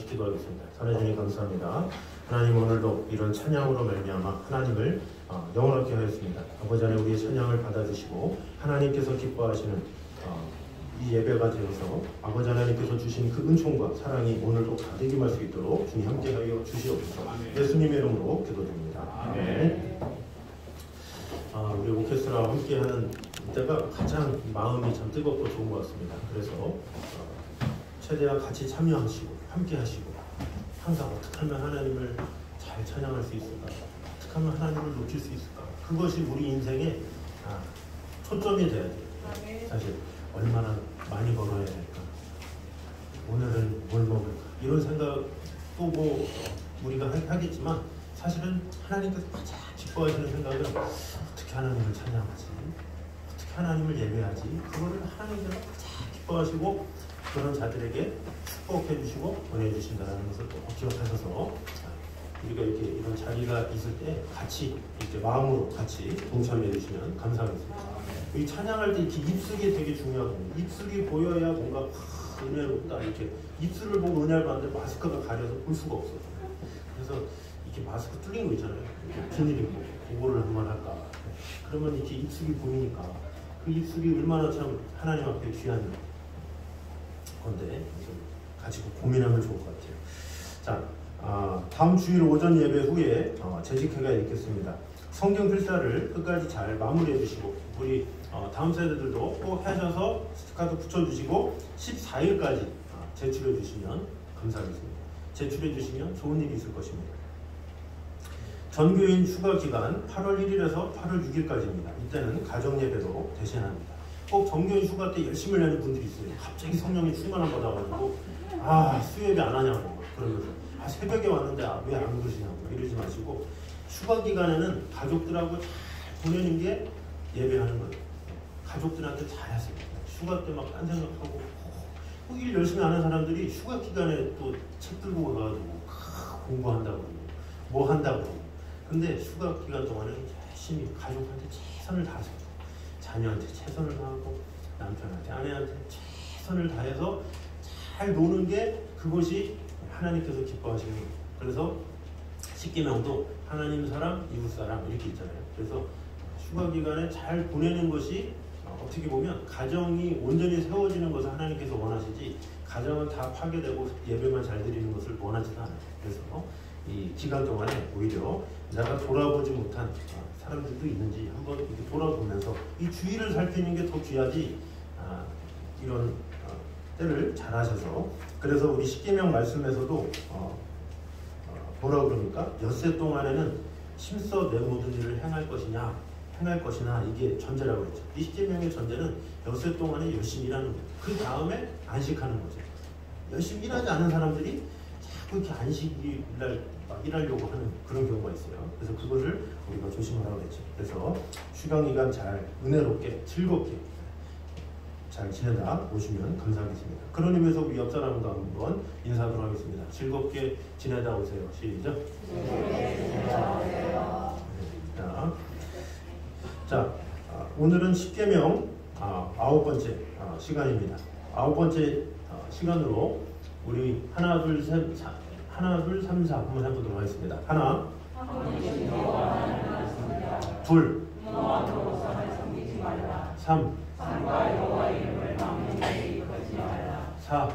같이 기도하겠습니다. 선해주님 감사합니다. 하나님, 오늘도 이런 찬양으로 말미암아 하나님을 영원하게 하였습니다. 아버지 하나님, 우리의 찬양을 받아주시고 하나님께서 기뻐하시는 이 예배가 되어서 아버지 하나님께서 주신 그 은총과 사랑이 오늘도 가득 임할 수 있도록 주님 함께하여 주시옵소서. 예수님의 이름으로 기도드립니다. 아멘. 우리 오케스트라와 함께하는 때가 가장 마음이 참 뜨겁고 좋은 것 같습니다. 그래서 최대한 같이 참여하시고 함께하시고 항상 어떻게 하면 하나님을 잘 찬양할 수 있을까, 어떻게 하면 하나님을 높일 수 있을까, 그것이 우리 인생의 초점이 돼야 돼요. 사실 얼마나 많이 벌어야 될까, 오늘은 뭘 먹을까, 이런 생각도 뭐 우리가 하겠지만 사실은 하나님께서 가장 기뻐하시는 생각은 어떻게 하나님을 찬양하지, 어떻게 하나님을 예배하지, 그거를 하나님께서 가장 기뻐하시고 그런 자들에게 축복해 주시고 보내 주신다는 것을 또 기억하셔서 우리가 이렇게 이런 자리가 있을 때 같이 이렇게 마음으로 같이 동참해 주시면 감사하겠습니다. 이 찬양할 때 이렇게 입술이 되게 중요하거든요. 입술이 보여야 뭔가 은혜롭다, 이렇게 입술을 보고 은혜를 받는데 마스크가 가려서 볼 수가 없어요. 그래서 이렇게 마스크 뚫린 거 있잖아요. 이렇게 비닐이 뭐 그거를 한번 할까. 그러면 이렇게 입술이 보이니까 그 입술이 얼마나 참 하나님 앞에 귀한 건데 같이 고민하면 좋을 것 같아요. 자, 다음 주일 오전 예배 후에 재직회가 있겠습니다. 성경 필사를 끝까지 잘 마무리해 주시고 우리 다음 세대들도 꼭 하셔서 스티커도 붙여주시고 14일까지 제출해 주시면 감사하겠습니다. 제출해 주시면 좋은 일이 있을 것입니다. 전교인 휴가 기간 8월 1일에서 8월 6일까지입니다. 이때는 가정예배로 대신합니다. 꼭 전교인 휴가 때 열심히 하는 분들이 있어요. 갑자기 성령이 충만을 받아가지고 수요예배 안 하냐고 그러면서 새벽에 왔는데 왜 안 그러시냐고 이러지 마시고 휴가 기간에는 가족들하고 잘 보내는 게 예배하는 거예요. 가족들한테 잘 하세요. 휴가 때 막 딴 생각하고 일 열심히 하는 사람들이 휴가 기간에 또 책 들고 와가지고 공부한다고 뭐 한다고. 근데 휴가 기간 동안에 열심히 가족한테 최선을 다하세요. 자녀한테 최선을 다하고 남편한테 아내한테 최선을 다해서 잘 노는 게 그것이 하나님께서 기뻐하시는 거예요. 그래서 십계명도 하나님 사람, 이웃 사람 이렇게 있잖아요. 그래서 휴가 기간에 잘 보내는 것이 어떻게 보면 가정이 온전히 세워지는 것을 하나님께서 원하시지 가정은 다 파괴되고 예배만 잘 드리는 것을 원하지도 않아요. 그래서 이 기간 동안에 오히려 내가 돌아보지 못한 사람들도 있는지 한번 이렇게 돌아보면서 이 주의를 살피는 게 더 귀하지 이런 때를 잘 하셔서 그래서 우리 십계명 말씀에서도 뭐라 그럽니까? 엿새 동안에는 힘써 내 모든 일을 행할 것이나 이게 전제라고 그랬죠. 이 십계명의 전제는 엿새 동안에 열심히 일하는 거예요. 그 다음에 안식하는 거죠. 열심히 일하지 않은 사람들이 자꾸 이렇게 안식일날 일하려고 하는 그런 경우가 있어요. 그래서 그것을 우리가 조심하라고 그랬죠. 그래서 휴강기간 잘 은혜롭게 즐겁게 잘 지내다 오시면 감사하겠습니다. 그런 의미에서 우리 옆 사람과 한번 인사하도록 하겠습니다. 즐겁게 지내다 오세요. 시작. 자, 오늘은 십계명 9번째 시간입니다. 9번째 시간으로 우리 하나 둘 3, 4 한번 해보도록 하겠습니다. 하나, 둘, 3, 4,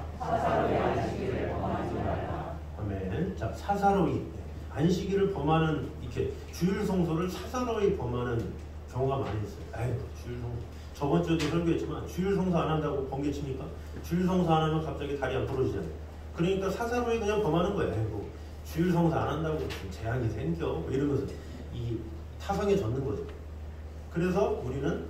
아멘. 자, 사사로이 안식일을 범하는 이렇게 주일 성소를 사사로이 범하는 경우가 많이 있어요. 아이고, 주일 성소. 저번 주에도 설교했지만 주일 성소 안 한다고 번개치니까 주일 성소 안 하면 갑자기 다리 안 부러지잖아요. 그러니까 사사로이 그냥 범하는 거예요. 아이고, 주일 성소 안 한다고 재앙이 생겨 뭐 이러면서 이 타성에 젖는 거죠. 그래서 우리는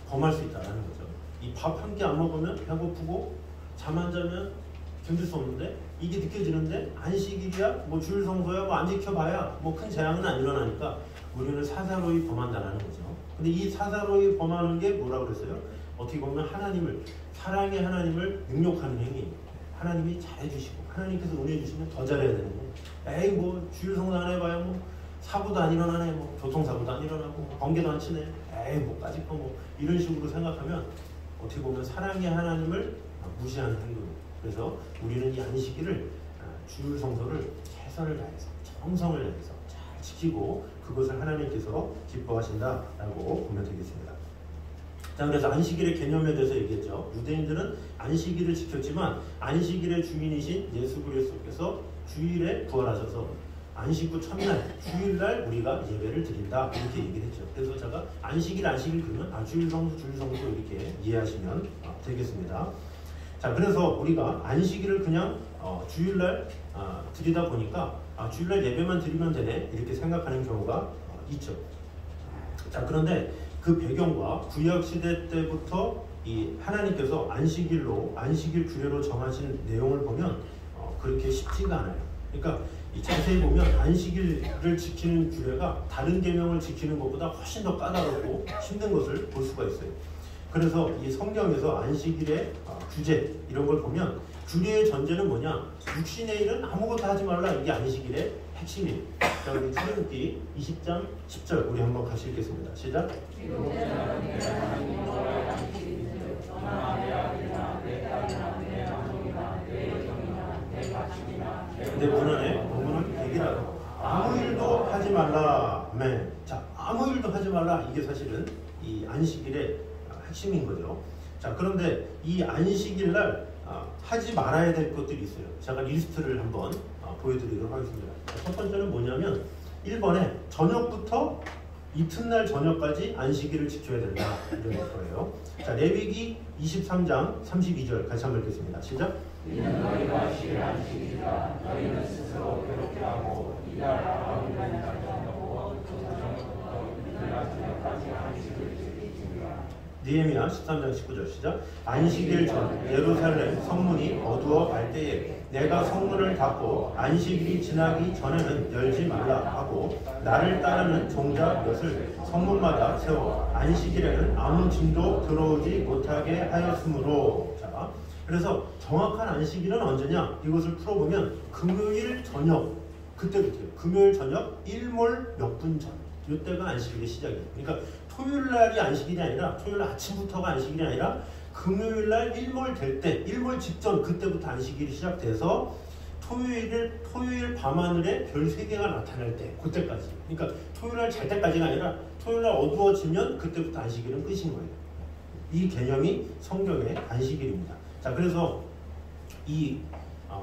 범할 수 있다는 거죠. 이 밥 한 끼 안 먹으면 배고프고 잠 안 자면 견딜 수 없는데 이게 느껴지는데 안식일이야 뭐 주일 성소야 뭐 안 지켜봐야 뭐 큰 재앙은 안 일어나니까 우리는 사사로이 범한다는 거죠. 근데 이 사사로이 범하는 게 뭐라고 그랬어요? 어떻게 보면 하나님을 사랑의 하나님을 능욕하는 행위. 하나님이 잘해주시고 하나님께서 은혜 주시면 더 잘해야 되는 거예요. 에이 뭐 주일 성소 안 해봐야 뭐 사고도 안 일어나네, 뭐 교통사고도 안 일어나고 번개도 안 치네, 에이 뭐까짓 거 뭐 이런 식으로 생각하면 어떻게 보면 사랑의 하나님을 무시하는 행동이에요. 그래서 우리는 이 안식일을 주일 성소를 최선을 다해서 정성을 다해서 잘 지키고 그것을 하나님께서 기뻐하신다라고 보면 되겠습니다. 자, 그래서 안식일의 개념에 대해서 얘기했죠. 유대인들은 안식일을 지켰지만 안식일의 주인이신 예수 그리스도께서 주일에 부활하셔서 안식 후 첫날 주일날 우리가 예배를 드린다 이렇게 얘기를 했죠. 그래서 제가 안식일 그러면 주일 성수 이렇게 이해하시면 되겠습니다. 자, 그래서 우리가 안식일을 그냥 주일날 드리다 보니까 주일날 예배만 드리면 되네 이렇게 생각하는 경우가 있죠. 자, 그런데 그 배경과 구약 시대 때부터 이 하나님께서 안식일 규례로 정하신 내용을 보면 그렇게 쉽지가 않아요. 그러니까 자세히 보면 안식일을 지키는 규례가 다른 계명을 지키는 것보다 훨씬 더 까다롭고 힘든 것을 볼 수가 있어요. 그래서 이 성경에서 안식일의 규제 이런 걸 보면 규례의 전제는 뭐냐? 육신의 일은 아무것도 하지 말라. 이게 안식일의 핵심이에요. 자, 우리 출애굽기 20장 10절 우리 한번 같이 읽겠습니다. 시작. 내 본문은 100이라고 아무 일도 하지 말라. 아멘. 자, 아무 일도 하지 말라. 이게 사실은 이 안식일의 핵심인 거죠. 자, 그런데 이 안식일 날 하지 말아야 될 것들이 있어요. 제가 리스트를 한번 보여드리도록 하겠습니다. 첫 번째는 뭐냐면 1번에 저녁부터 이튿날 저녁까지 안식일을 지켜야 된다 이런 거예요. 자, 레위기 23장 32절 같이 한번 읽겠습니다. 시작. 이는 너희가 쉴 안식일이라 너희는 스스로 괴롭게 하고 이날 아무리나 저녁고 저녁부터 이튿날 저녁까지 안식일을 지키라. 느헤미야 13장 19절 시작. 안식일 전 예루살렘 성문이 어두워 갈 때에 내가 성문을 닫고 안식일이 지나기 전에는 열지 말라 하고 나를 따르는 종자 몇을 성문마다 세워 안식일에는 아무 짐도 들어오지 못하게 하였으므로. 자, 그래서 정확한 안식일은 언제냐? 이것을 풀어보면 금요일 저녁 그때부터요. 금요일 저녁 일몰 몇 분 전. 이때가 안식일의 시작이에요. 그러니까 토요일날이 안식일이 아니라 토요일 아침부터가 안식일이 아니라 금요일날 일몰 될 때, 일몰 직전 그때부터 안식일이 시작돼서 토요일 밤하늘에 별 3개가 나타날 때 그때까지. 그러니까 토요일날 잘 때까지가 아니라 토요일날 어두워지면 그때부터 안식일은 끝인 거예요. 이 개념이 성경의 안식일입니다. 자, 그래서 이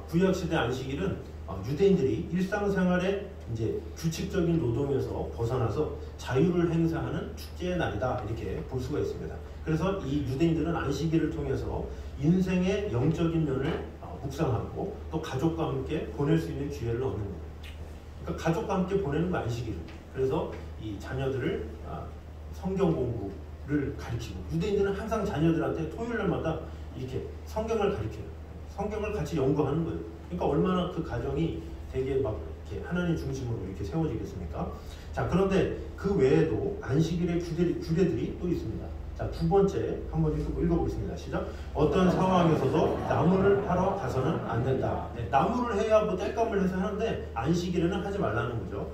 구약시대 안식일은 유대인들이 일상생활에 이제 규칙적인 노동에서 벗어나서 자유를 행사하는 축제의 날이다 이렇게 볼 수가 있습니다. 그래서 이 유대인들은 안식일을 통해서 인생의 영적인 면을 묵상하고 또 가족과 함께 보낼 수 있는 기회를 얻는 거예요. 그러니까 가족과 함께 보내는 거 안식일. 그래서 이 자녀들을 성경 공부를 가르치고 유대인들은 항상 자녀들한테 토요일날마다 이렇게 성경을 가르쳐요. 성경을 같이 연구하는 거예요. 그러니까 얼마나 그 가정이 되게 막 이렇게 하나님 중심으로 이렇게 세워지겠습니까? 자, 그런데 그 외에도 안식일의 규례들이 또 있습니다. 자, 두 번째 한번 읽어보겠습니다. 시작. 어떤 상황에서도 나무를 파러 가서는 안 된다. 네, 나무를 해야 뭐 땔감을 해서 하는데 안식일에는 하지 말라는 거죠.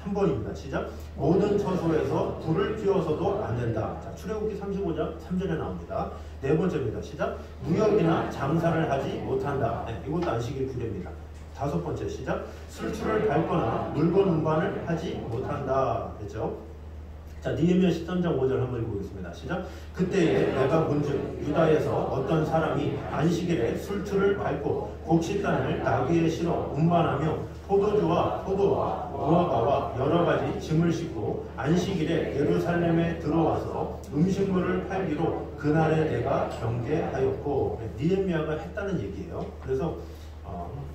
3번입니다. 시작. 모든 처소에서 불을 피워서도 안 된다. 자, 출애굽기 35장 3절에 나옵니다. 네 번째입니다. 시작. 무역이나 장사를 하지 못한다. 네, 이것도 안식일 규례입니다. 다섯 번째 시작. 술투를 밟거나 물건 운반을 하지 못한다. 그렇죠? 자, 느헤미야 13장 5절 한번 읽어보겠습니다. 시작. 그때에 내가 문즉 유다에서 어떤 사람이 안식일에 술투를 밟고 곡식단을 나귀에 실어 운반하며 포도주와 포도와 무화과와 여러 가지 짐을 싣고 안식일에 예루살렘에 들어와서 음식물을 팔기로 그날에 내가 경계하였고. 느헤미야가 했다는 얘기예요. 그래서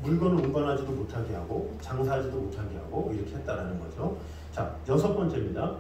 물건을 운반하지도 못하게 하고 장사하지도 못하게 하고 이렇게 했다라는 거죠. 자, 여섯 번째입니다.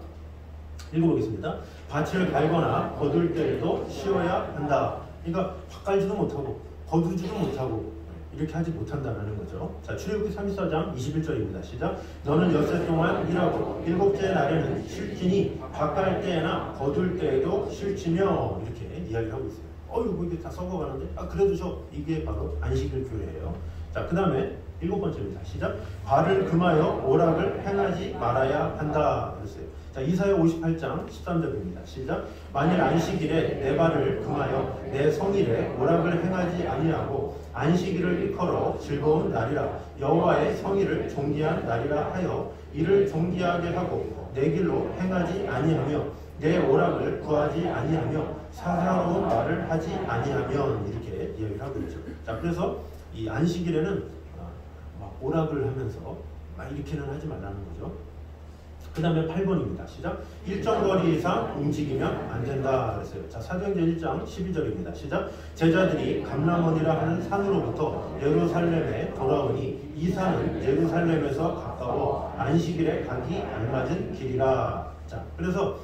읽어보겠습니다. 밭을 갈거나 거둘 때에도 쉬어야 한다. 그러니까 밭 갈지도 못하고 거두지도 못하고 이렇게 하지 못한다는 거죠. 자, 출애굽기 34장 21절입니다. 시작. 너는 엿새 동안 일하고 일곱째 날에는 쉴지니 밭 갈 때나 거둘 때에도 쉴지며 이렇게 이야기하고 있어요. 뭐 이게 다 썩어가는데? 그래도 이게 바로 안식일 규례예요. 자, 그 다음에 일곱 번째입니다. 시작. 발을 금하여 오락을 행하지 말아야 한다. 그랬어요. 자, 이사야 58장 13절입니다. 시작. 만일 안식일에 내 발을 금하여 내 성일에 오락을 행하지 아니하고 안식일을 일컬어 즐거운 날이라 여호와의 성일을 존귀한 날이라 하여 이를 존귀하게 하고 내 길로 행하지 아니하며 내 오락을 구하지 아니하며 사사로운 말을 하지 아니하면 이렇게 이야기를 하고 있죠. 자, 그래서 이 안식일에는 막 오락을 하면서 막 이렇게는 하지 말라는 거죠. 그 다음에 8번입니다. 시작. 일정 거리 이상 움직이면 안 된다 그랬어요. 자, 사도행전 1장 12절입니다. 시작. 제자들이 감람원이라 하는 산으로부터 예루살렘에 돌아오니 이 산은 예루살렘에서 가까워 안식일에 가기 알맞은 길이라. 자, 그래서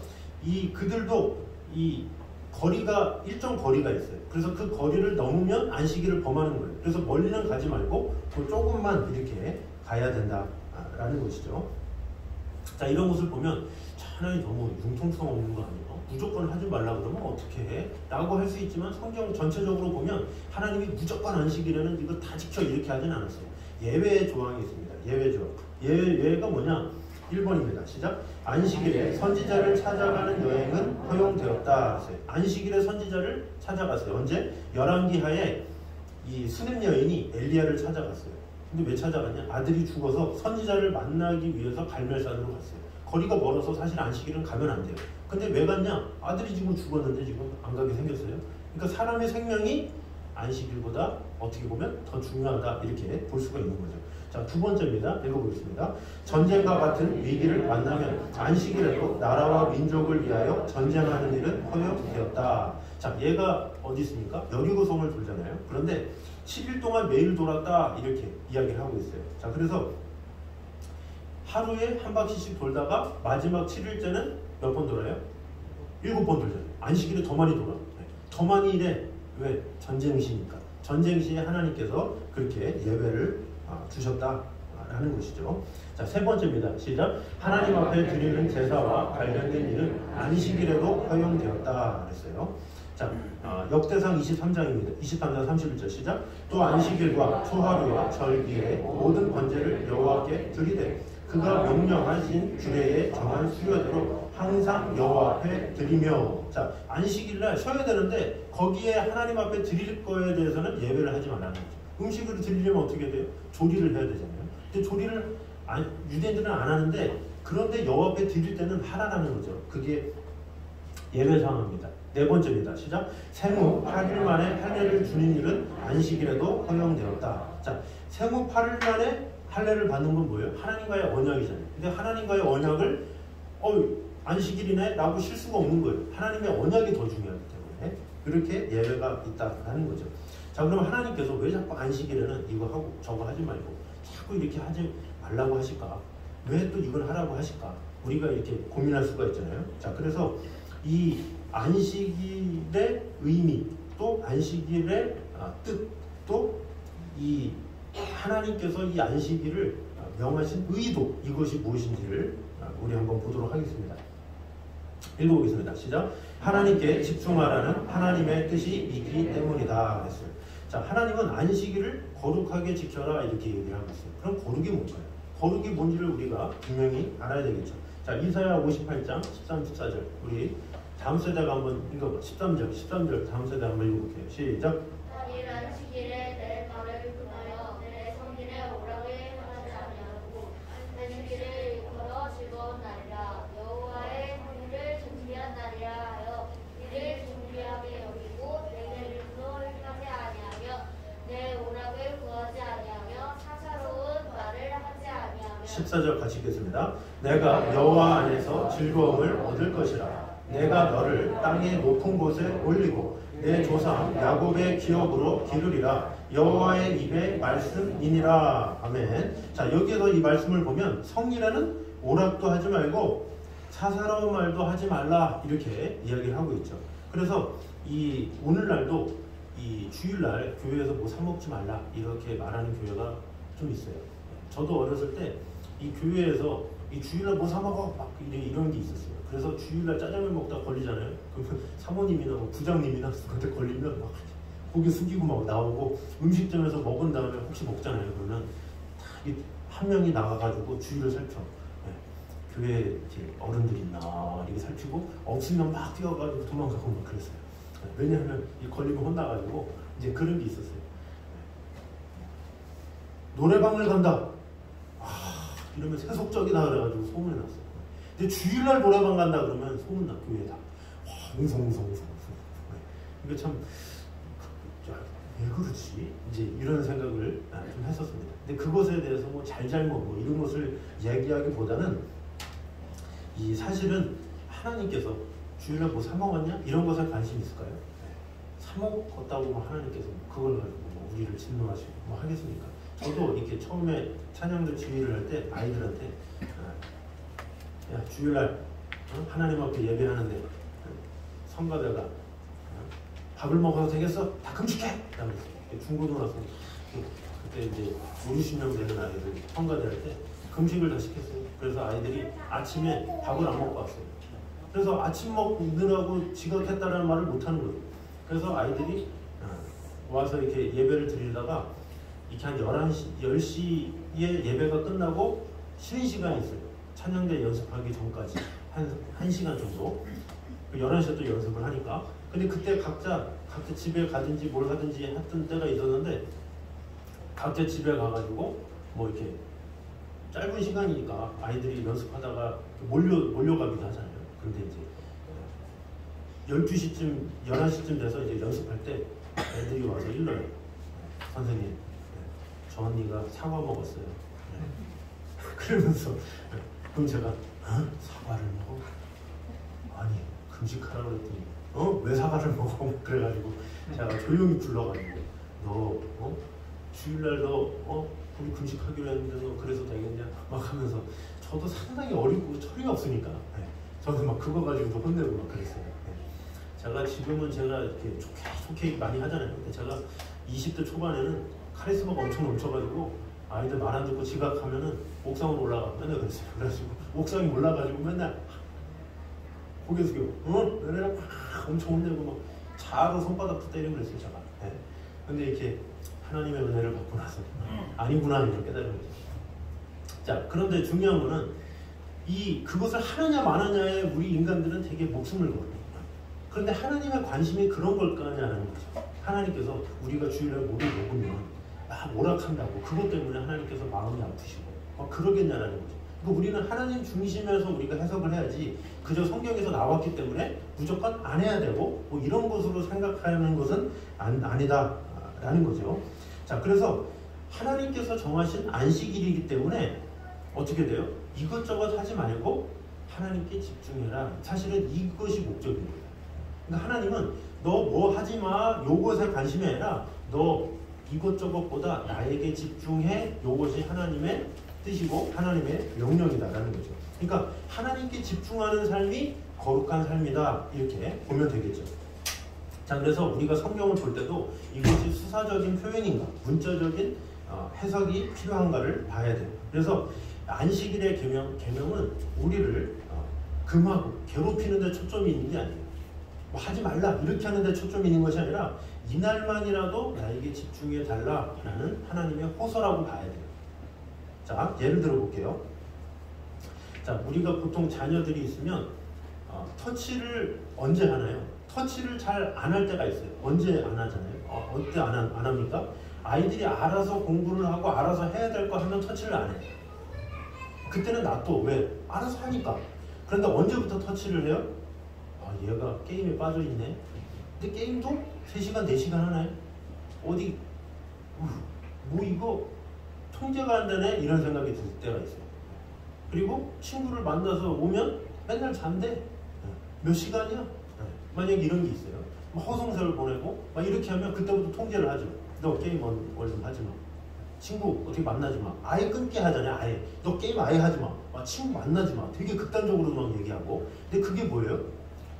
이 그들도 이 거리가 일정 거리가 있어요. 그래서 그 거리를 넘으면 안식일을 범하는 거예요. 그래서 멀리는 가지 말고 그 조금만 이렇게 가야 된다라는 것이죠. 자, 이런 것을 보면 하나님 너무 융통성 없는 거 아니에요? 무조건 하지 말라 그러면 어떻게 해? 라고 할 수 있지만 성경 전체적으로 보면 하나님이 무조건 안식일에는 이거 다 지켜 이렇게 하진 않았어요. 예외의 조항이 있습니다. 예외 조항. 예외가 뭐냐? 1번입니다. 시작. 안식일에 선지자를 찾아가는 여행은 허용되었다. 안식일에 선지자를 찾아갔어요. 언제? 열왕기하에 이 수냄 여인이 엘리야를 찾아갔어요. 근데 왜 찾아갔냐? 아들이 죽어서 선지자를 만나기 위해서 갈멜산으로 갔어요. 거리가 멀어서 사실 안식일은 가면 안 돼요. 근데 왜 갔냐? 아들이 지금 죽었는데 지금 안 가게 생겼어요. 그러니까 사람의 생명이 안식일보다 어떻게 보면 더 중요하다 이렇게 볼 수가 있는 거죠. 자, 두 번째입니다. 읽어보겠습니다. 전쟁과 같은 위기를 만나면 안식일에도 나라와 민족을 위하여 전쟁하는 일은 허용되었다. 자, 얘가 어디 있습니까? 여리고성을 돌잖아요. 그런데 7일 동안 매일 돌았다 이렇게 이야기를 하고 있어요. 자, 그래서 하루에 한 바퀴씩 돌다가 마지막 7일째는 몇 번 돌아요? 7번 돌잖아요. 안식일에 더 많이 돌아. 더 많이 이래. 왜? 전쟁시니까. 전쟁시에 하나님께서 그렇게 예외를 주셨다라는 것이죠. 자, 세 번째입니다. 시작. 하나님 앞에 드리는 제사와 관련된 일은 안식일에도 허용되었다 그랬어요. 자, 역대상 23장입니다. 23장 31절 시작. 또 안식일과 초하루와 절기에 모든 번제를 여호와께 드리되 그가 명령하신 주례에 정한 수요대로 항상 여호와 앞에 드리며. 자, 안식일날 쉬어야 되는데 거기에 하나님 앞에 드릴 거에 대해서는 예외를 하지 말라는 거죠. 음식을 드리려면 어떻게 돼요? 조리를 해야 되잖아요. 근데 조리를 유대인들은 안 하는데 그런데 여호와 앞에 드릴 때는 하라는 거죠. 그게 예외 상황입니다. 네 번째입니다. 시작. 생후 8일 만에 할례를 주는 일은 안식일에도 허용되었다. 자, 생후 8일 만에 할례를 받는 건 뭐예요? 하나님과의 언약이잖아요. 근데 하나님과의 언약을 안식일이네? 라고 쉴 수가 없는 거예요. 하나님의 언약이 더 중요하기 때문에 그렇게 예외가 있다는 거죠. 자, 그럼 하나님께서 왜 자꾸 안식일에는 이거 하고 저거 하지 말고 자꾸 이렇게 하지 말라고 하실까? 왜 또 이걸 하라고 하실까? 우리가 이렇게 고민할 수가 있잖아요. 자, 그래서 이 안식일의 의미, 또 안식일의 뜻, 또 이 하나님께서 이 안식일을 명하신 의도, 이것이 무엇인지를 우리 한번 보도록 하겠습니다. 읽어보겠습니다. 시작. 하나님께 집중하라는 하나님의 뜻이 있기 때문이다 했어요. 자, 하나님은 안식일을 거룩하게 지켜라 이렇게 얘기를 하고 있어요. 그럼 거룩이 뭔가요? 거룩이 뭔지를 우리가 분명히 알아야 되겠죠. 자, 이사야 58장 13, 14절 우리 다음 세대가 한번 읽어봐. 13절 다음 세대 한번 읽어볼게요. 시작. 만일 안식일에 내 발을 금하여 내 성일에 오락을 하지 아니하고 안식일을 일컬어 즐거운 날이라 여호와의 성일을 준비한 날이라 하여 이를 준비하게 여기고 내 길로 행하지 아니하며 내 오락을 구하지 아니하며 사사로운 말을 하지 아니하며. 14절 같이 읽겠습니다. 내가 여호와 안에서 즐거움을 얻을 것이라. 내가 너를 땅의 높은 곳에 올리고 내 조상 야곱의 기업으로 기르리라. 여호와의 입의 말씀이니라. 아멘. 자, 여기에서 이 말씀을 보면 성일에는 오락도 하지 말고 사사로운 말도 하지 말라 이렇게 이야기를 하고 있죠. 그래서 이 오늘날도 이 주일날 교회에서 뭐 사 먹지 말라 이렇게 말하는 교회가 좀 있어요. 저도 어렸을 때 이 교회에서 이 주일날 뭐 사 먹어 막 이런 게 있었어요. 그래서 주일날 짜장면 먹다 걸리잖아요. 그러면 사모님이나 뭐 부장님이나 그한테 걸리면 막 고개 숙이고 막 나오고 음식점에서 먹은 다음에 혹시 먹잖아요. 그러면 다 한 명이 나가가지고 주의를 살펴. 네. 교회 이제 어른들이 있나 이렇게 살피고 없으면 막 뛰어가지고 도망가고 막 그랬어요. 왜냐하면 이 걸리면 혼나가지고 이제 그런 게 있었어요. 노래방을 간다. 이러면 세속적이다 그래가지고 소문이 났어요. 근데 주일날 노래방 간다 그러면 소문나 교회에다. 웅성웅성웅성. 이게 참 왜 그렇지? 이제 이런 생각을 좀 했었습니다. 근데 그것에 대해서 뭐 잘잘못 뭐 이런 것을 얘기하기보다는 이 사실은 하나님께서 주일날 뭐 사 먹었냐? 이런 것에 관심이 있을까요? 사 먹었다고 뭐 하나님께서 그걸 가지고 뭐 우리를 진노하시고 뭐 하겠습니까? 저도 이렇게 처음에 찬양들 지휘를 할 때 아이들한테 야 주일날 하나님 앞에 예배하는데 성가대가 밥을 먹어도 되겠어? 다 금식해! 중고등학생 그때 이제 50명 되는 아이들 성가대 할 때 금식을 다 시켰어요. 그래서 아이들이 아침에 밥을 안 먹고 왔어요. 그래서 아침 먹느라고 지각했다는 말을 못하는 거예요. 그래서 아이들이 와서 이렇게 예배를 드리다가 이렇게 한 11시, 10시에 예배가 끝나고 쉬는 시간이 있어요. 찬양대 연습하기 전까지 한 1시간 정도 11시에 또 연습을 하니까. 근데 그때 각자 집에 가든지 뭘 하든지 했던 때가 있었는데 각자 집에 가가지고 뭐 이렇게 짧은 시간이니까 아이들이 연습하다가 몰려가기도 하잖아요. 근데 이제 12시쯤, 11시쯤 돼서 이제 연습할 때 애들이 와서 일러요. 선생님, 저 언니가 사과 먹었어요. 그러면서 그럼 제가 사과를 먹어? 아니 금식하라고 그랬더니 왜 사과를 먹어? 그래가지고 제가 조용히 불러가지고 너 주일날 너 우리 금식하기로 했는데 너 그래서 되겠냐? 막 하면서 저도 상당히 어리고 철이 없으니까 저도 막 그거 가지고도 혼내고 막 그랬어요. 지금은 제가 이렇게 좋게 많이 하잖아요. 근데 제가 20대 초반에는 카리스마가 엄청 넘쳐가지고 아이들 말 안 듣고 지각하면은 옥상으로 올라가 맨날 그랬어요. 그래가지고 옥상에 올라가지고 맨날 고개 숙여 너네랑 막 엄청 혼내고 막 자로 손바닥도 때리고 그랬어요. 제가. 근데 이렇게 하나님의 은혜를 받고 나서 아니구나 이걸 깨달은 거죠. 자, 그런데 중요한 거는 그것을 하느냐 마느냐에 우리 인간들은 되게 목숨을 걸어요. 그런데 하나님의 관심이 그런 걸까냐는 거죠. 하나님께서 우리가 주일날 뭐를 먹으면 오락한다고 그것 때문에 하나님께서 마음이 아프시고 그러겠냐라는 거죠. 그러니까 우리는 하나님 중심에서 우리가 해석을 해야지 그저 성경에서 나왔기 때문에 무조건 안 해야 되고 뭐 이런 것으로 생각하는 것은 아니다라는 거죠. 자, 그래서 하나님께서 정하신 안식일이기 때문에 어떻게 돼요? 이것저것 하지 말고 하나님께 집중해라. 사실은 이것이 목적입니다. 그러니까 하나님은 너 뭐 하지 마 요것에 관심이 아니라 너 이것저것보다 나에게 집중해 요것이 하나님의 뜻이고 하나님의 명령이다라는 거죠. 그러니까 하나님께 집중하는 삶이 거룩한 삶이다 이렇게 보면 되겠죠. 자, 그래서 우리가 성경을 볼 때도 이것이 수사적인 표현인가 문자적인 해석이 필요한가를 봐야 돼요. 그래서 안식일의 계명은 우리를 금하고 괴롭히는 데 초점이 있는 게 아니에요. 뭐 하지 말라 이렇게 하는 데 초점이 있는 것이 아니라 이날만이라도 나에게 집중해 달라라는 하나님의 호소라고 봐야 돼요. 자, 예를 들어 볼게요. 자, 우리가 보통 자녀들이 있으면 터치를 언제 하나요? 터치를 잘 안 할 때가 있어요. 언제 안 하잖아요. 어때 안 합니까? 아이들이 알아서 공부를 하고 알아서 해야 될 거 하면 터치를 안 해요. 그때는 놔둬. 왜? 알아서 하니까. 그런데 언제부터 터치를 해요? 얘가 게임에 빠져있네. 근데 게임도 3시간, 4시간 하나요? 어디 뭐 이거 통제가 안 되네? 이런 생각이 들 때가 있어요. 그리고 친구를 만나서 오면 맨날 잔대. 몇 시간이야? 만약에 이런 게 있어요. 허송세월 보내고 막 이렇게 하면 그때부터 통제를 하죠. 너 게임 얼른 하지 마. 친구 어떻게 만나지 마. 아예 끊게 하잖아요. 아예. 너 게임 아예 하지 마. 친구 만나지 마. 되게 극단적으로 막 얘기하고. 근데 그게 뭐예요?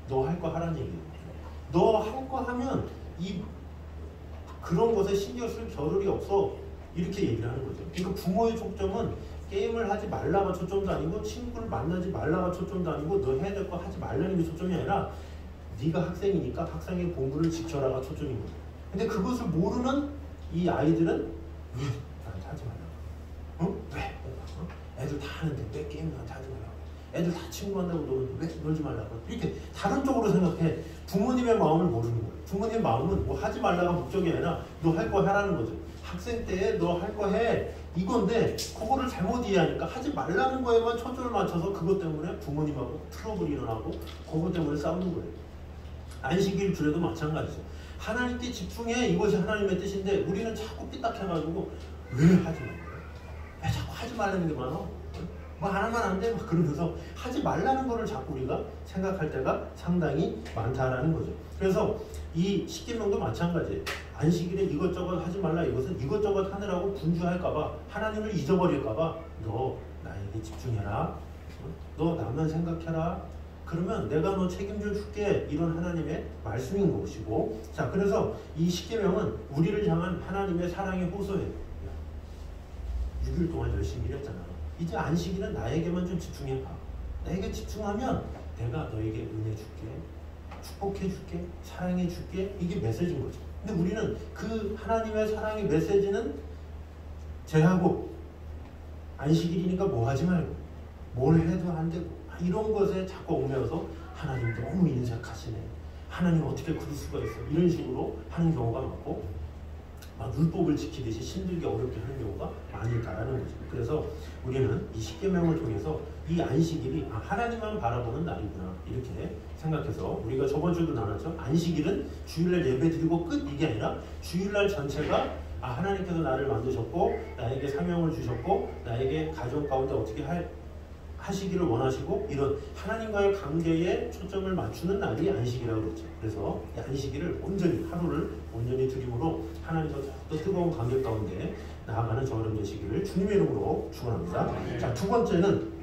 너 할 거 하라는 얘기예요. 너 할 거 하면 그런 것에 신경 쓸 겨를이 없어. 이렇게 얘기를 하는 거죠. 그러니까 부모의 초점은 게임을 하지 말라가 초점도 아니고 친구를 만나지 말라가 초점도 아니고 너 해야 될 거 하지 말라는 게 초점이 아니라 네가 학생이니까 학생의 공부를 지켜라가 초점인 거죠. 근데 그것을 모르는 이 아이들은 왜 나한테 하지 말라고? 왜? 애들 다 하는데 왜 게임 나한테 하지 말라고? 애들 다 친구 만나고 노는데 왜 놀지 말라고 이렇게 다른 쪽으로 생각해. 부모님의 마음을 모르는 거예요. 부모님 마음은 뭐 하지 말라가 목적이 아니라 너 할 거 하라는 거죠. 학생 때 너 할 거 해 이건데 그거를 잘못 이해하니까 하지 말라는 거에만 초점을 맞춰서 그것 때문에 부모님하고 트러블이 일어나고 그것 때문에 싸우는 거예요. 안식일 주례도 마찬가지죠. 하나님께 집중해 이것이 하나님의 뜻인데 우리는 자꾸 삐딱해가지고 왜 하지 말라요? 왜 자꾸 하지 말라는 게 많아? 뭐 안 하면 안 돼? 막 그러면서 하지 말라는 거를 자꾸 우리가 생각할 때가 상당히 많다라는 거죠. 그래서 이 십계명도 마찬가지예요. 안식일에 이것저것 하지 말라 이것은 이것저것 하느라고 분주할까봐 하나님을 잊어버릴까봐 너 나에게 집중해라. 너 나만 생각해라. 그러면 내가 너 책임져 줄게. 이런 하나님의 말씀인 것이고 자 그래서 이 십계명은 우리를 향한 하나님의 사랑의 호소예요. 6일 동안 열심히 일했잖아. 이제 안식일은 나에게만 좀 집중해봐. 나에게 집중하면 내가 너에게 은혜 줄게. 축복해 줄게. 사랑해 줄게. 이게 메시지인 거죠. 근데 우리는 그 하나님의 사랑의 메시지는 제하고 안식일이니까 뭐 하지 말고 뭘 해도 안 되고 이런 것에 자꾸 얽매여서 하나님 너무 인색하시네. 하나님 어떻게 그럴 수가 있어. 이런 식으로 하는 경우가 많고 막 율법을 지키듯이 힘들게 어렵게 하는 경우가 많이 있다라는 거죠. 그래서 우리는 이 십계명을 통해서 이 안식일이 하나님만 바라보는 날이구나 이렇게 생각해서 우리가 저번 주도 나눴죠. 안식일은 주일날 예배 드리고 끝 이게 아니라 주일날 전체가 하나님께서 나를 만드셨고 나에게 사명을 주셨고 나에게 가정 가운데 어떻게 하시기를 원하시고 이런 하나님과의 관계에 초점을 맞추는 날이 안식이라고 그랬죠. 그래서 이 안식일을 온전히 하루를 온전히 드림으로 하나님과 더 뜨거운 관계 가운데 나아가는 저런 되시기를 주님의 이름으로 축원합니다. 자, 두 번째는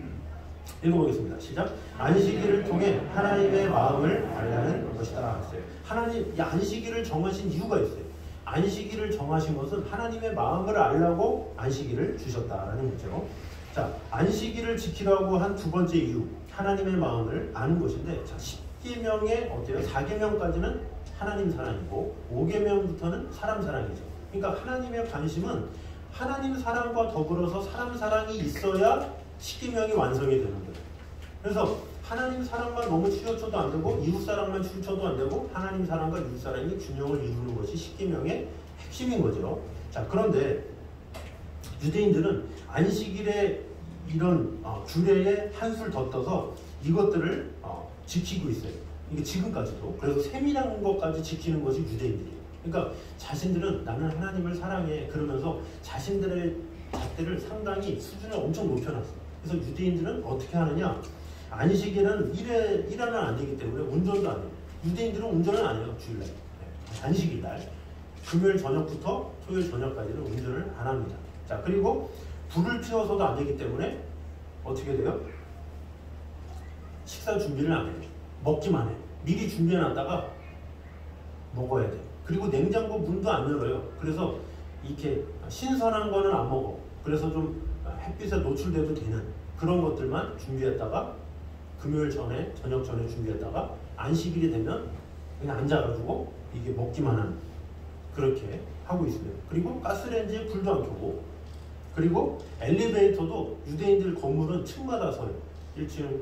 읽어보겠습니다. 시작. 안식일을 통해 하나님의 마음을 알라는 것이다 했어요. 하나님 이 안식일을 정하신 이유가 있어요. 안식일을 정하신 것은 하나님의 마음을 알라고 안식일을 주셨다라는 거죠. 자, 안식일을 지키라고 한 두 번째 이유, 하나님의 마음을 아는 것인데, 자, 10계명의 어때요? 4계명까지는 하나님 사랑이고, 5계명부터는 사람 사랑이죠. 그러니까 하나님의 관심은 하나님 사랑과 더불어서 사람 사랑이 있어야 10계명이 완성이 되는 거예요. 그래서 하나님 사랑만 너무 치우쳐도 안 되고, 이웃 사랑만 치우쳐도 안 되고, 하나님 사랑과 이웃 사랑이 균형을 이루는 것이 10계명의 핵심인 거죠. 자, 그런데 유대인들은 안식일에 이런 규례에 한술 더 떠서 이것들을 지키고 있어요. 이게 지금까지도. 그래서 세밀한 것까지 지키는 것이 유대인들이에요. 그러니까 자신들은 나는 하나님을 사랑해 그러면서 자신들의 잣대를 상당히 수준을 엄청 높여놨어요. 그래서 유대인들은 어떻게 하느냐? 안식일은 일하면 안 되기 때문에 운전도 안 해요. 유대인들은 운전을 안 해요. 주일날. 안식일 날. 금요일 저녁부터 토요일 저녁까지는 운전을 안 합니다. 자, 그리고 불을 피워서도 안 되기 때문에 어떻게 돼요? 식사 준비를 안 해요. 먹기만 해. 미리 준비해놨다가 먹어야 돼. 그리고 냉장고 문도 안 열어요. 그래서 이렇게 신선한 거는 안 먹어. 그래서 좀 햇빛에 노출돼도 되는 그런 것들만 준비했다가 금요일 전에 저녁 전에 준비했다가 안식일이 되면 그냥 앉아가지고 이게 먹기만 하는 그렇게 하고 있어요. 그리고 가스레인지에 불도 안 켜고 그리고 엘리베이터도 유대인들 건물은 층마다 서요. 1층,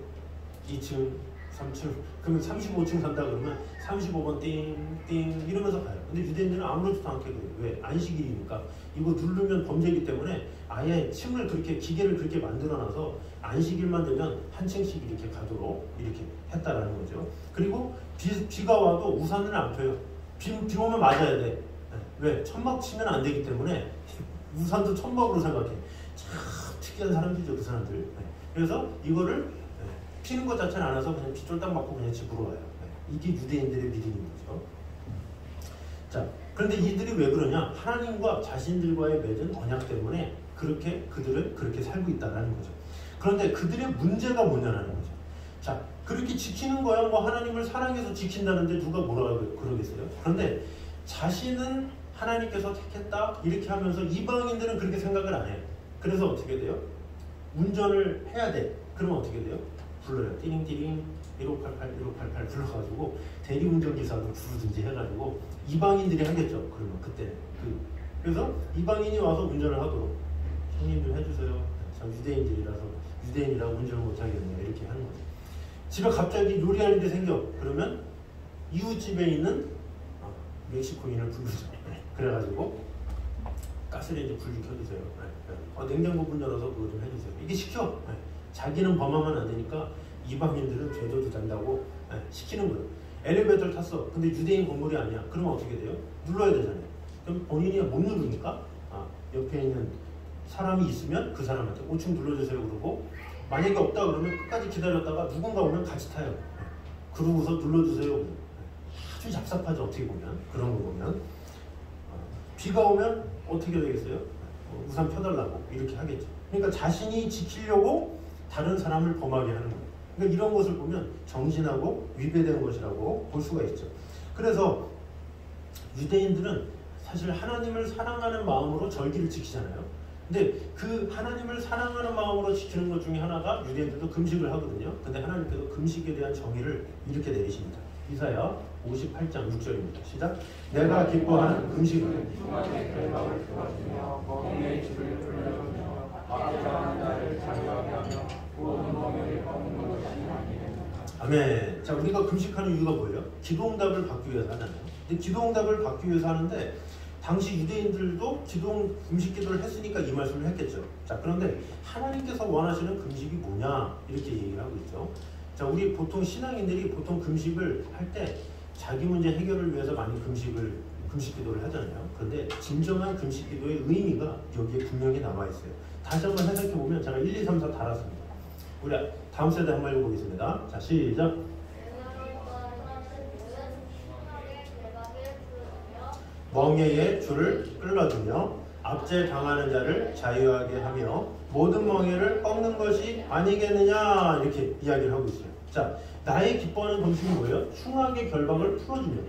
2층, 3층. 그러면 35층 산다 그러면 35번 띵띵 이러면서 가요. 근데 유대인들은 아무렇지도 않게 그래요. 왜? 안식일이니까. 이거 누르면 범죄이기 때문에 아예 층을 그렇게 기계를 그렇게 만들어놔서 안식일만 되면 한 층씩 이렇게 가도록 이렇게 했다라는 거죠. 그리고 비가 와도 우산을 안 펴요. 비 오면 맞아야 돼. 왜? 천막 치면 안 되기 때문에 우산도 천막으로 생각해. 참 특이한 사람들이죠, 그 사람들. 그래서 이거를 피는 것 자체는 안 해서 그냥 비 쫄딱 맞고 그냥 집으로 와요. 이게 유대인들의 믿음인 거죠. 자, 그런데 이들이 왜 그러냐? 하나님과 자신들과의 맺은 언약 때문에 그들은 그렇게 살고 있다는 거죠. 그런데 그들의 문제가 뭐냐는 거죠. 자, 그렇게 지키는 거야. 뭐 하나님을 사랑해서 지킨다는데 누가 뭐라 그러겠어요? 그런데 자신은 하나님께서 택했다 이렇게 하면서 이방인들은 그렇게 생각을 안 해요. 그래서 어떻게 돼요? 운전을 해야 돼. 그러면 어떻게 돼요? 불러요. 띠링띠링 1588 1588 불러가지고 대리운전기사도 부르든지 해가지고 이방인들이 하겠죠. 그러면 그때 그래서 이방인이 와서 운전을 하도록 형님 좀 해주세요. 참 유대인들이라서 유대인이라고 운전을 못하겠네 이렇게 하는 거죠. 집에 갑자기 요리하는 데 생겨. 그러면 이웃집에 있는 멕시코인을 부르죠. 그래가지고 가스레인지 불 좀 켜주세요. 냉장고 문 열어서 그거 좀 해주세요. 이게 시켜. 자기는 범하면 안 되니까 이방인들은 죄도 잔다고 시키는 거예요. 엘리베이터를 탔어. 근데 유대인 건물이 아니야. 그러면 어떻게 돼요? 눌러야 되잖아요. 그럼 본인이 못 누르니까 옆에 있는 사람이 있으면 그 사람한테 5층 눌러주세요 그러고, 만약에 없다 그러면 끝까지 기다렸다가 누군가 오면 같이 타요. 그러고서 눌러주세요. 아주 잡삽하죠. 어떻게 보면. 그런 거 보면. 비가 오면 어떻게 되겠어요? 우산 펴달라고 이렇게 하겠죠. 그러니까 자신이 지키려고 다른 사람을 범하게 하는 거예요. 그러니까 이런 것을 보면 정신하고 위배된 것이라고 볼 수가 있죠. 그래서 유대인들은 사실 하나님을 사랑하는 마음으로 절기를 지키잖아요. 근데 그 하나님을 사랑하는 마음으로 지키는 것 중에 하나가 유대인들도 금식을 하거든요. 근데 하나님께서 금식에 대한 정의를 이렇게 내리십니다. 이사야 58장 6절입니다. 시작. 내가 기뻐하는 금식은 아멘. 자, 우리가 금식하는 이유가 뭐예요? 기도응답을 받기 위해서 하잖아요. 근데 기도응답을 받기 위해서 하는데 당시 유대인들도 금식 기도를 했으니까 이 말씀을 했겠죠. 자, 그런데 하나님께서 원하시는 금식이 뭐냐 이렇게 얘기를 하고 있죠. 자, 우리 보통 신앙인들이 보통 금식을 할 때 자기 문제 해결을 위해서 많이 금식 기도를 하잖아요. 그런데 진정한 금식 기도의 의미가 여기에 분명히 남아 있어요. 다시 한번 해석해 보면 제가 1, 2, 3, 4 달았습니다. 우리 다음 세대 한번 읽어보겠습니다. 자, 시작. 멍에의 줄을 끌어주며 압제 당하는 자를 자유하게 하며 모든 멍에를 꺾는 것이 아니겠느냐 이렇게 이야기를 하고 있어요. 자, 나의 기뻐하는 금식이 뭐예요? 흉악의 결박을 풀어주며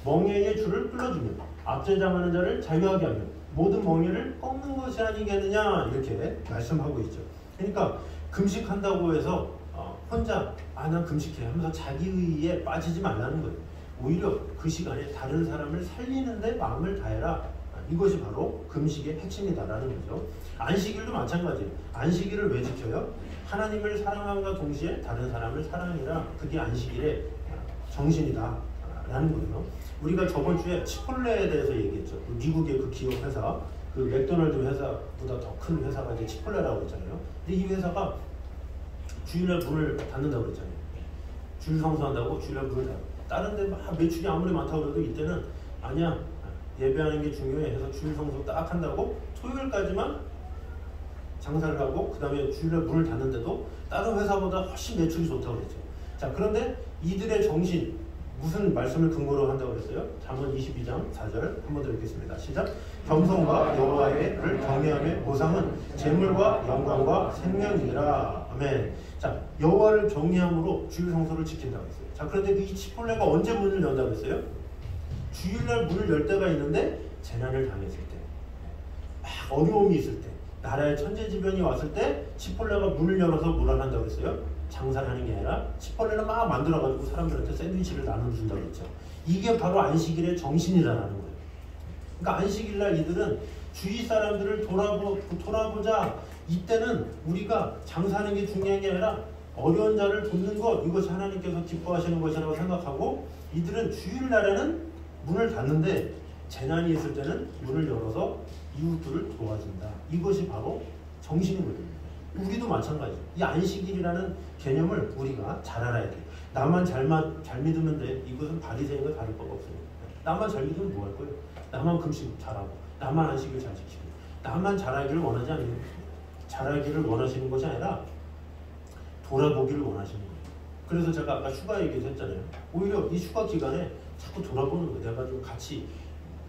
멍에의 줄을 끌어주며 압제 당하는 자를 자유하게 하며 모든 멍에를 꺾는 것이 아니겠느냐 이렇게 말씀하고 있죠. 그러니까 금식한다고 해서 혼자 난 금식해 하면서 자기의에 빠지지 말라는 거예요. 오히려 그 시간에 다른 사람을 살리는데 마음을 다해라. 이것이 바로 금식의 핵심이다라는 거죠. 안식일도 마찬가지예요. 안식일을 왜 지켜요? 하나님을 사랑함과 동시에 다른 사람을 사랑이라. 그게 안식일의 정신이다라는 거예요. 우리가 저번 주에 치폴레에 대해서 얘기했죠. 미국의 그 기업 회사, 그 맥도날드 회사보다 더 큰 회사가 이제 치폴레라고 했잖아요. 근데 이 회사가 주일날 문을 닫는다고 그랬잖아요. 주일 성수한다고 주일날 문을 닫고. 다른 데 막 매출이 아무리 많다고 해도 이때는 아니야, 예배하는 게 중요해 해서 주일 성수 딱 한다고 토요일까지만 장사를 하고 그 다음에 주일날 문을 닫는데도 다른 회사보다 훨씬 매출이 좋다고 그랬죠. 자, 그런데 이들의 정신, 무슨 말씀을 근거로 한다고 그랬어요? 잠언 22장 4절 한번 더 읽겠습니다. 시작. 겸손과 여호와를 경외함의 보상은 재물과 영광과 생명이라. 아멘. 자, 여호와를 경외함으로 주일 성소를 지킨다고 했어요. 자, 그런데 이 치폴레가 언제 문을 연다고 했어요? 주일날 문을 열 때가 있는데 재난을 당했을 때, 막 어려움이 있을 때, 나라에 천재지변이 왔을 때 치폴레가 문을 열어서 뭘 한다고 했어요? 장사를 하는 게 아니라 치폴레를 막 만들어가지고 사람들한테 샌드위치를 나눠준다고 했죠. 이게 바로 안식일의 정신이라는 거예요. 그러니까 안식일날 이들은 주위 사람들을 돌아보자. 이때는 우리가 장사하는 게 중요한 게 아니라 어려운 자를 돕는 것, 이것이 하나님께서 기뻐하시는 것이라고 생각하고, 이들은 주일날에는 문을 닫는데 재난이 있을 때는 문을 열어서 이웃들을 도와준다. 이것이 바로 정신이거든요. 우리도 마찬가지죠. 이 안식일이라는 개념을 우리가 잘 알아야 돼요. 나만 잘 믿으면 돼. 이것은 바리새인과 다를 바가 없어요. 나만 잘 믿으면 뭐 할 거예요? 나만 금식 잘하고, 나만 안식일 잘 지키고, 나만 잘하기를 원하지 않는, 잘하기를 원하시는 것이 아니라 돌아보기를 원하시는 거예요. 그래서 제가 아까 휴가 얘기도 했잖아요. 오히려 이 휴가 기간에 자꾸 돌아보는 거예요. 내가 좀 같이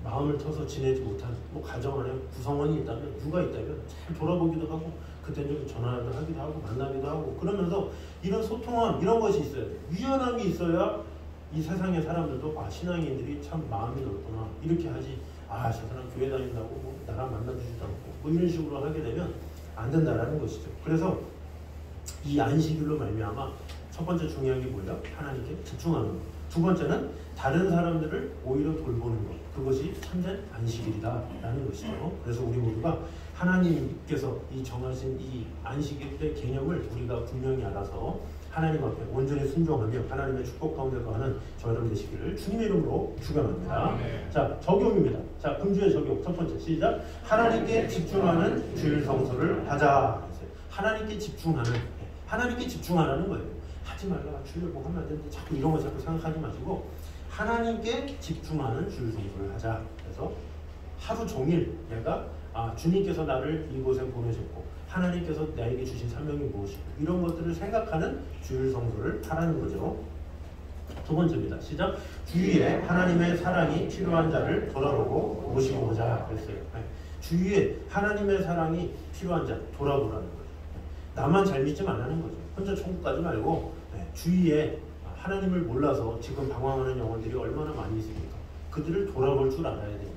마음을 터서 지내지 못한 가정 안에 구성원이 있다면, 누가 있다면 잘 돌아보기도 하고, 그때 좀 전화를 하기도 하고 만나기도 하고, 그러면서 이런 소통함, 이런 것이 있어야 돼요. 유연함이 있어야 이 세상의 사람들도 신앙인들이 참 마음이 넓구나 이렇게 하지, 저 사람 교회 다닌다고 나랑 만나주지도 않고 이런 식으로 하게 되면 안 된다라는 것이죠. 그래서 이 안식일로 말미암아 첫 번째 중요한 게 뭐예요? 하나님께 집중하는 것. 두 번째는 다른 사람들을 오히려 돌보는 것. 그것이 참된 안식일이다라는 것이죠. 그래서 우리 모두가 하나님께서 이 정하신 이 안식일의 개념을 우리가 분명히 알아서 하나님 앞에 온전히 순종하며 하나님의 축복 가운데 거하는 저 여러분 되시기를 주님의 이름으로 축원합니다. 자, 적용입니다. 자, 금주의 적용. 첫 번째 시작. 하나님께 집중하는 주일 성수를 하자. 하나님께 집중하라는 거예요. 하지 말라, 주일 뭐 하면 안 되는데 자꾸 이런 거 자꾸 생각하지 마시고 하나님께 집중하는 주일 성수를 하자. 그래서 하루 종일 내가 주님께서 나를 이곳에 보내셨고 하나님께서 나에게 주신 사명이 무엇이고 이런 것들을 생각하는 주일 성수를 하라는 거죠. 두 번째입니다. 시작. 주위에 하나님의 사랑이 필요한 자를 돌아보고 모시고 오자 그랬어요. 주위에 하나님의 사랑이 필요한 자 돌아보라는 거죠. 나만 잘 믿지 말라는 거죠. 혼자 천국 가지 말고 주위에 하나님을 몰라서 지금 방황하는 영혼들이 얼마나 많이 있습니까? 그들을 돌아볼 줄 알아야 됩니다.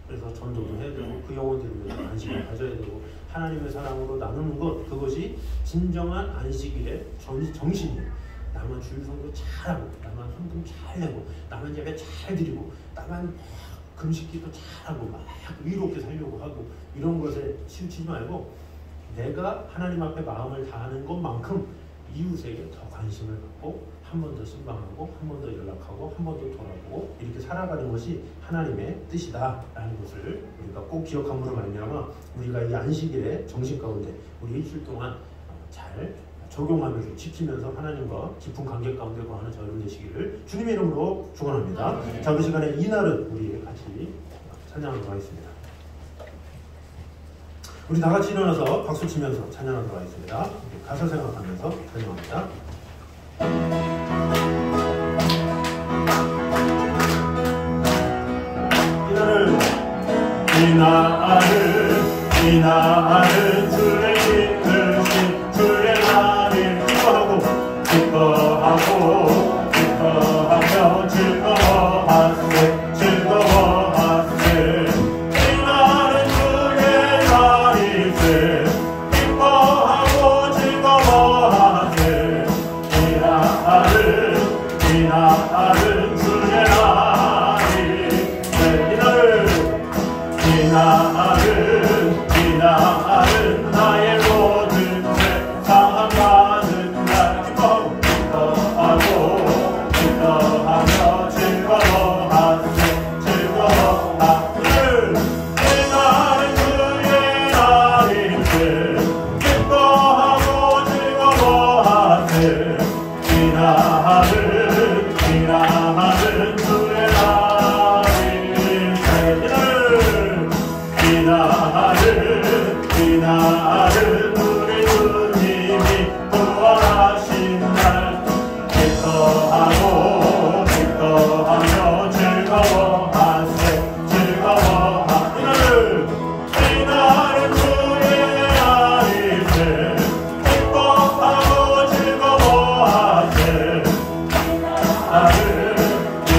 그래서 전도도 해야 되고 그 영혼들을 위해서 안식을 가져야 되고 하나님의 사랑으로 나누는 것, 그것이 진정한 안식일의 정신이에요. 나만 주일 성도 잘하고 나만 헌금 잘 내고 나만 예배 잘 드리고 나만 금식기도 잘하고 막 의롭게 살려고 하고 이런 것에 치우치지 말고 내가 하나님 앞에 마음을 다하는 것만큼 이웃에게 더 관심을 갖고 한 번 더 신방하고 한 번 더 연락하고 한 번 더 돌아보고 이렇게 살아가는 것이 하나님의 뜻이다라는 것을 우리가 꼭 기억함으로 말미암아 우리가 이 안식일의 정신 가운데 우리 일주일 동안 잘 적용하면서 지키면서 하나님과 깊은 관계 가운데 거하는 저 여러분 되시기를 주님의 이름으로 축원합니다. 자, 그 시간에 이날은 우리 같이 찬양하도록 하겠습니다. 우리 다 같이 일어나서 박수 치면서 찬양하도록 하겠습니다. 가사 생각하면서 찬양합니다. 이날은 주의 이끄심 주의 날을 기뻐하며 즐거워하세 이날은 주의 날이세 기뻐하고 즐거워하세 이날은 주의 이날은 나의 모든 죄 사함 받은 날 기뻐하며 즐거워하세 이날은 주의 날이세 기뻐하고 즐거워하세 이날은 주의 이날은 우리 주님이 부활하신 날 기뻐하며 즐거워하세 이날은 주의 날이세 기뻐하고 즐거워하세 이날은 주의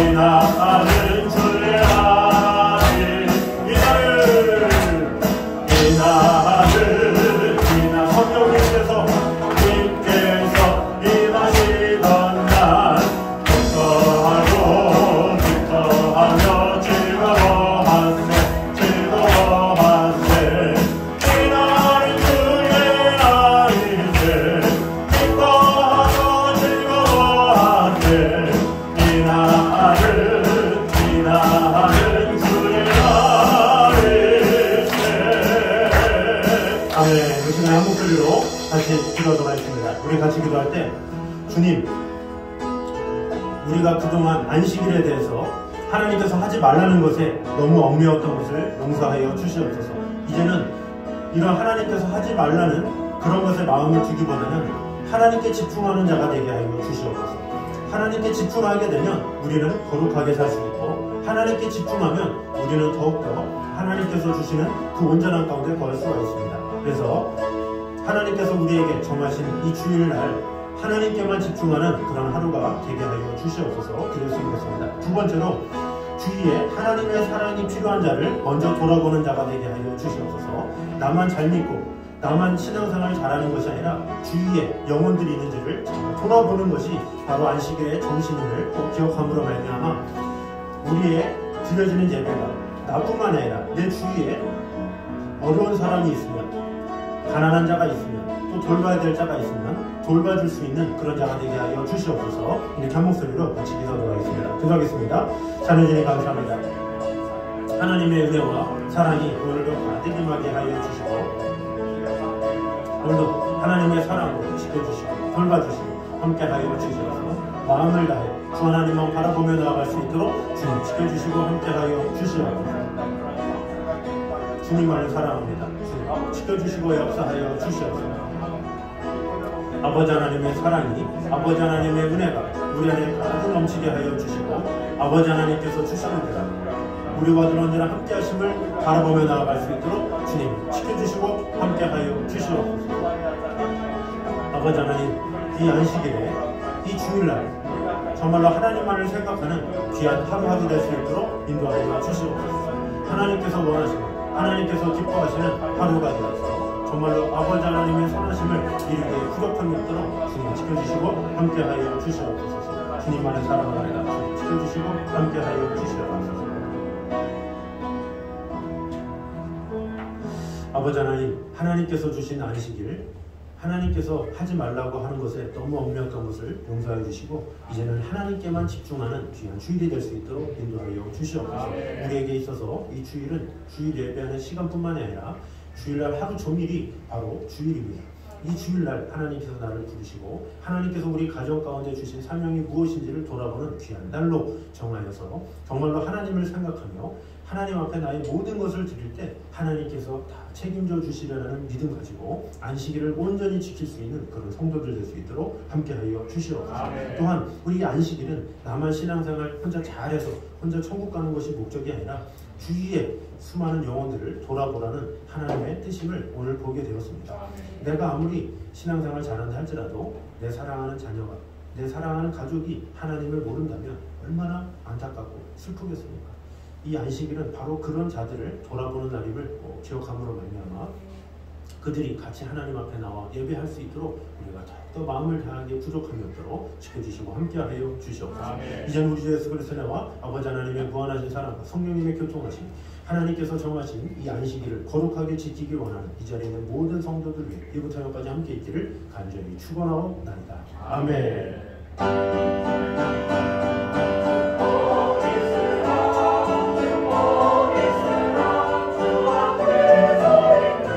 성령님께서 임하시던 날 기뻐하며 즐거워하세 이날은 주의 날이세 기뻐하고 즐거워하세 이날은 주의 날이세. 아멘. 한 목소리로 다시 기도하도록 하겠습니다. 우리 같이 기도할 때 주님, 우리가 그동안 안식일에 대해서 하나님께서 하지 말라는 것에 너무 얽매였던 것을 용서하여 주시옵소서. 이제는 이런 하나님께서 하지 말라는 그런 것에 마음을 두기보다는 하나님께 집중하는 자가 되게 하여 주시옵소서. 하나님께 집중하게 되면 우리는 거룩하게 살 수 있고 하나님께 집중하면 우리는 더욱더 하나님께서 주시는 그 온전한 가운데 거할 수가 있습니다. 그래서 하나님께서 우리에게 정하신 이 주일날 하나님께만 집중하는 그런 하루가 되게 하여 주시옵소서. 기도할 수 있겠습니다. 두 번째로 주위에 하나님의 사랑이 필요한 자를 먼저 돌아보는 자가 되게 하여 주시옵소서. 나만 잘 믿고 나만 신앙생활을 잘하는 것이 아니라 주위에 영혼들이 있는지를 돌아보는 것이 바로 안식일의 정신임을 꼭 기억함으로 말미암아 우리의 드려지는 예배가 나뿐만 아니라 내 주위에 어려운 사람이 있으면, 가난한 자가 있으면, 또 돌봐야 될 자가 있으면 돌봐줄 수 있는 그런 자가 되게 하여 주시옵소서. 이렇게 한 목소리로 같이 기도하도록 하겠습니다. 기도하겠습니다. 자녀진이 감사합니다. 하나님의 은혜와 사랑이 오늘도 가득 임하게 하여 주시고, 오늘도 하나님의 사랑으로 지켜주시고 돌봐주시고 함께하여 주시옵소서. 마음을 다해 주 하나님만 바라보며 나아갈 수 있도록 주님 지켜주시고 함께하여 주시옵소서. 주님만을 사랑합니다. 주님 지켜주시고 역사하여 주시옵소서. 아버지 하나님의 사랑이, 아버지 하나님의 은혜가 우리 안에 가득 넘치게 하여 주시고, 아버지 하나님께서 주시는 대로 우리와 늘 언제나 함께 하심을 바라보며 나아갈 수 있도록 주님 지켜주시고 함께하여 주시옵소서. 아버지 하나님, 이 안식일에, 이 주일날 정말로 하나님만을 생각하는 귀한 하루하루 될 수 있도록 인도하여 주시옵소서. 하나님께서 원하시는, 하나님께서 기뻐하시는 하루가 되어서 정말로 아버지 하나님의 선하심을 이루기에 부족함이 없도록 주님 지켜주시고 함께하여 주시옵소서. 주님만의 사랑을 알다 주님 지켜주시고 함께하여 주시옵소서. 아버지 하나님, 하나님께서 주신 안식일, 하나님께서 하지 말라고 하는 것에 너무 엄밀했던 것을 용서해 주시고 이제는 하나님께만 집중하는 귀한 주일이 될 수 있도록 인도하여 주시옵소서. 우리에게 있어서 이 주일은 주일 예배하는 시간뿐만 아니라 주일날 하루 종일이 바로 주일입니다. 이 주일날 하나님께서 나를 부르시고 하나님께서 우리 가정 가운데 주신 사명이 무엇인지를 돌아보는 귀한 날로 정하여서 정말로 하나님을 생각하며 하나님 앞에 나의 모든 것을 드릴 때 하나님께서 다 책임져 주시려는 믿음 가지고 안식일을 온전히 지킬 수 있는 그런 성도들 될 수 있도록 함께하여 주시옵소서. 또한 우리 안식일은 나만 신앙생활 혼자 잘해서 혼자 천국 가는 것이 목적이 아니라 주위에 수많은 영혼들을 돌아보라는 하나님의 뜻임을 오늘 보게 되었습니다. 내가 아무리 신앙생활 잘한다 할지라도 내 사랑하는 자녀가, 내 사랑하는 가족이 하나님을 모른다면 얼마나 안타깝고 슬프겠습니까? 이 안식일은 바로 그런 자들을 돌아보는 날임을 기억함으로 말미암아 그들이 같이 하나님 앞에 나와 예배할 수 있도록 우리가 더욱더 마음을 다하게 부족함이 없도록 지켜주시고 함께하여 주시옵소서. 이제는 우리 주 예수 그리스도의 은혜와 아버지 하나님의 무한하신 사랑과 성령님의 교통하심, 하나님께서 정하신 이 안식일을 거룩하게 지키길 원하는 이 자리에 있는 모든 성도들 위해 이부터 여기까지 함께 있기를 간절히 축원하옵나이다. 아멘.